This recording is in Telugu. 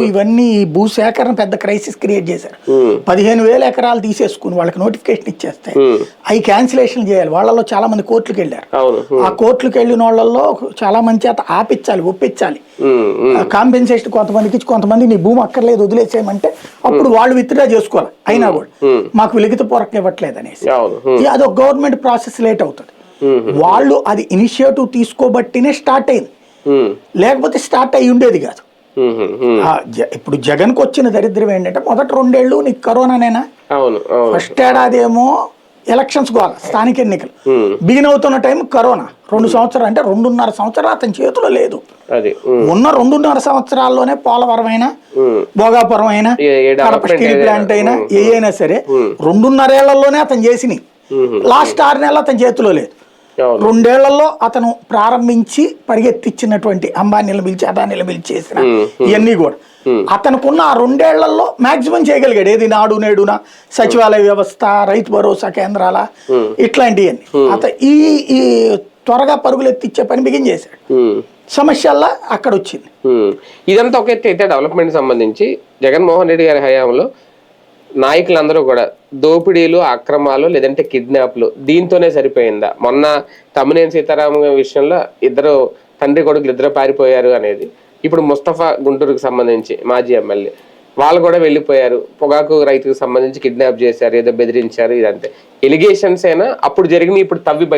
ఇవన్నీ భూసేకరణ పెద్ద క్రైసిస్ క్రియేట్ చేశారు. 15,000 ఎకరాలు తీసేసుకుని వాళ్ళకి నోటిఫికేషన్ ఇచ్చేస్తే అవి క్యాన్సిలేషన్ చేయాలి. వాళ్ళలో చాలా మంది కోర్టులకు వెళ్ళారు. ఆ కోర్టులకు వెళ్ళిన వాళ్ళల్లో చాలా మంది చేత ఆపించాలి, ఒప్పించాలి. కాంపెన్సేషన్ కొంతమందికి ఇచ్చి కొంతమంది నీ భూమి అక్కర్లేదు వదిలేసేయమంటే అప్పుడు వాళ్ళు విత్డ్రా చేసుకోవాలి. అయినా కూడా మాకు లిఖిత పూర్వకం ఇవ్వట్లేదు అనేసి అదొక గవర్నమెంట్ ప్రాసెస్ లేట్ అవుతుంది. వాళ్ళు అది ఇనిషియేటివ్ తీసుకోబట్టినే స్టార్ట్ అయింది, లేకపోతే స్టార్ట్ అయ్యి ఉండేది కాదు. ఇప్పుడు జగన్ కు వచ్చిన దరిద్రం ఏంటంటే మొదటి 2 ఏళ్ళు నీకు కరోనానేనా, ఫస్ట్ ఏడాది ఏమో ఎలక్షన్స్ కావాలి, స్థానిక ఎన్నికలు బిగిన్ అవుతున్న టైం కరోనా. 2 సంవత్సరాలు అంటే 2.5 సంవత్సరాలు అతని చేతిలో లేదు. ఉన్న 2.5 సంవత్సరాల్లోనే పోలవరం అయినా, భోగాపురం అయినా, కడప స్టీల్ ప్లాంట్ అయినా ఏ అయినా సరే 2.5 ఏళ్లలోనే అతను చేసినాయి. లాస్ట్ 6 నెలలు అతని చేతిలో లేదు. 2 ఏళ్లలో అతను ప్రారంభించి పరిగెత్తిచ్చినటువంటి అంబానీలు పిలిచి అదానీలు పిలిచి చేసిన ఇవన్నీ కూడా అతనుకున్న ఆ 2 ఏళ్లలో మాక్సిమం చేయగలిగాడు. ఏది నాడు నేడున, సచివాలయ వ్యవస్థ, రైతు భరోసా కేంద్రాల, ఇట్లాంటివన్నీ అతను ఈ త్వరగా పరుగులు ఎత్తిచ్చే పని బిగిన్ చేశాడు. సమస్యల్లా అక్కడ వచ్చింది. ఇదంతా ఒక ఎత్తు అయితే డెవలప్మెంట్ సంబంధించి జగన్మోహన్ రెడ్డి గారి హయాంలో నాయకులందరూ కూడా దోపిడీలు, అక్రమాలు లేదంటే కిడ్నాప్లు దీంతోనే సరిపోయిందా? మొన్న తమ్మినేని సీతారామ విషయంలో ఇద్దరు తండ్రి కొడుకులు ఇద్దరు పారిపోయారు అనేది, ఇప్పుడు ముస్తఫా గుంటూరుకు సంబంధించి మాజీ ఎమ్మెల్యే వాళ్ళు కూడా వెళ్ళిపోయారు. పొగాకు రైతుకు సంబంధించి కిడ్నాప్ చేశారు, ఏదో బెదిరించారు. ఇదంతే ఎలిగేషన్స్ అయినా అప్పుడు జరిగిన ఇప్పుడు తవ్వి బయట